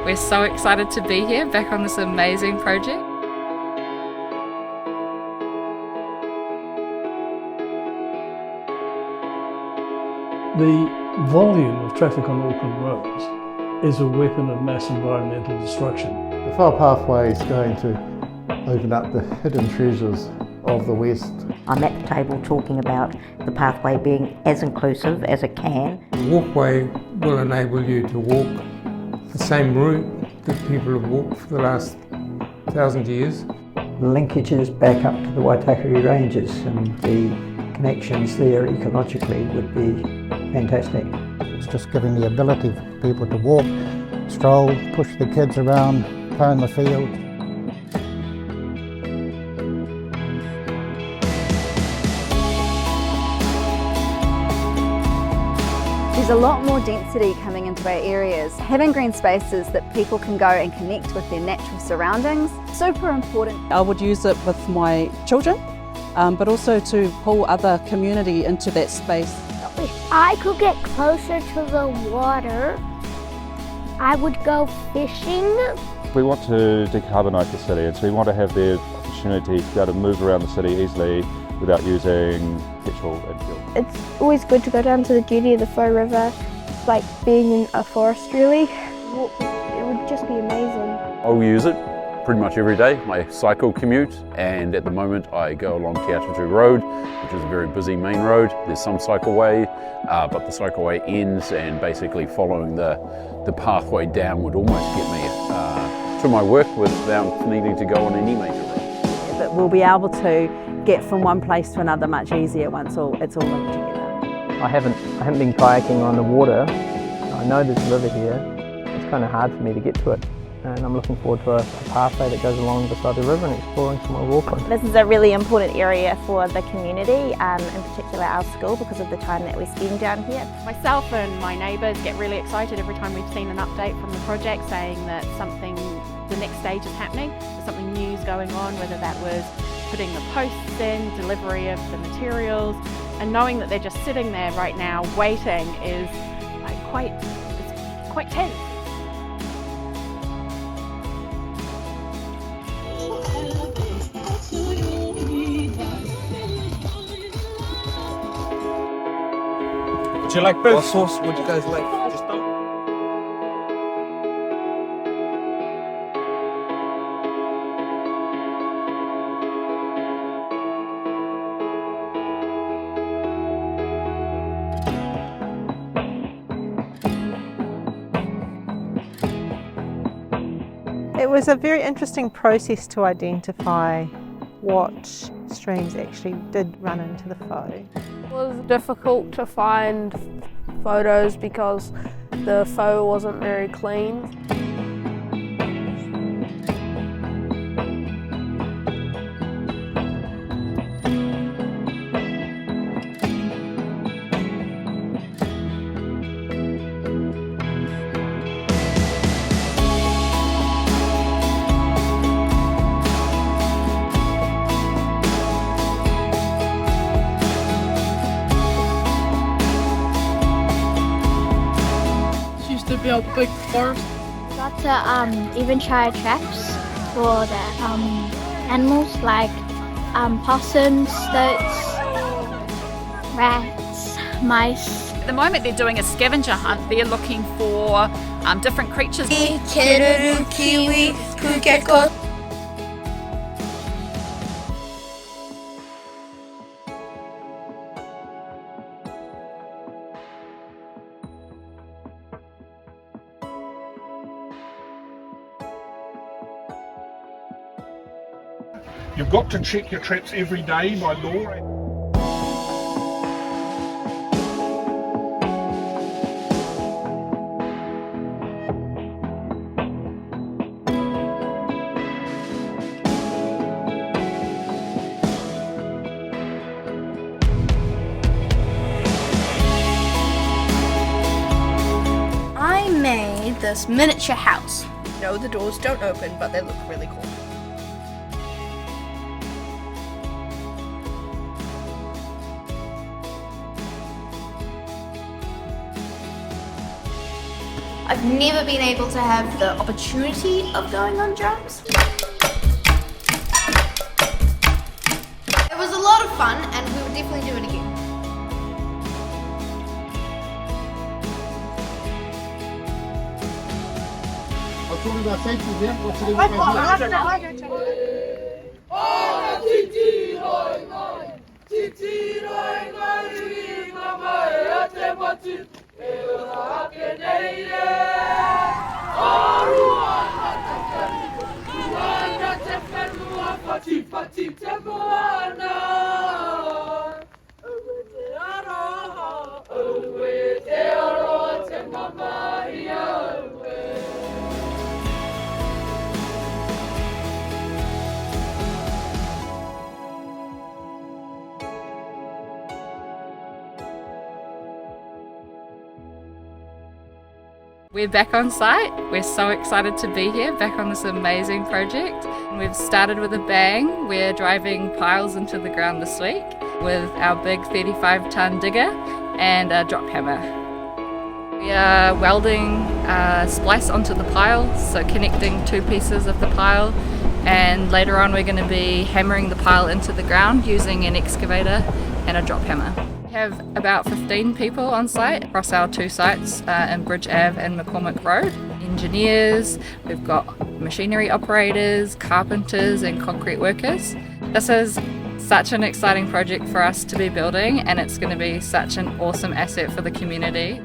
We're so excited to be here, back on this amazing project. The volume of traffic on Auckland roads is a weapon of mass environmental destruction. The Whau Pathway is going to open up the hidden treasures of the West. I'm at the table talking about the pathway being as inclusive as it can. The walkway will enable you to walk the same route that people have walked for the last 1,000 years. The linkages back up to the Waitakere ranges and the connections there ecologically would be fantastic. It's just giving the ability for people to walk, stroll, push the kids around, play in the field. There's a lot more density coming into our areas. Having green spaces that people can go and connect with their natural surroundings, super important. I would use it with my children, but also to pull other community into that space. If I could get closer to the water, I would go fishing. We want to decarbonise the city, and so we want to have the opportunity to be able to move around the city easily without using petrol and fuel. It's always good to go down to the jetty of the Whau River. It's like being in a forest really. It would just be amazing. I'll use it pretty much every day, my cycle commute, and at the moment I go along Te Whau Road, which is a very busy main road. There's some cycleway, but the cycleway ends, and basically following the pathway down would almost get me to my work without needing to go on any major road. That we'll be able to get from one place to another much easier once it's all linked together. I haven't been kayaking on the water. I know there's a river here. It's kind of hard for me to get to it, and I'm looking forward to a pathway that goes along beside the river and exploring some more of Auckland. This is a really important area for the community, in particular our school, because of the time that we spend down here. Myself and my neighbours get really excited every time we've seen an update from the project saying that the next stage is happening, there's something new is going on, whether that was putting the posts in, delivery of the materials, and knowing that they're just sitting there right now waiting is like quite tense. Would you like both? What sauce would you guys like? It was a very interesting process to identify what streams actually did run into the Whau. It was difficult to find photos because the Whau wasn't very clean. To be a big forest. Got to even try traps for the animals like possums, stoats, rats, mice. At the moment they're doing a scavenger hunt. They're looking for different creatures. Keruru, kiwi, pukeko. You've got to check your traps every day by law. I made this miniature house. No, the doors don't open, but they look really cool. I've never been able to have the opportunity of going on drums. It was a lot of fun and we would definitely do it again. I'll talk about safety here. What's it We're back on site. We're so excited to be here, back on this amazing project. We've started with a bang. We're driving piles into the ground this week with our big 35-ton digger and a drop hammer. We are welding a splice onto the pile, so connecting two pieces of the pile, and later on we're going to be hammering the pile into the ground using an excavator and a drop hammer. We have about 15 people on site across our two sites in Bridge Ave and McCormick Road. Engineers, we've got machinery operators, carpenters and concrete workers. This is such an exciting project for us to be building, and it's going to be such an awesome asset for the community.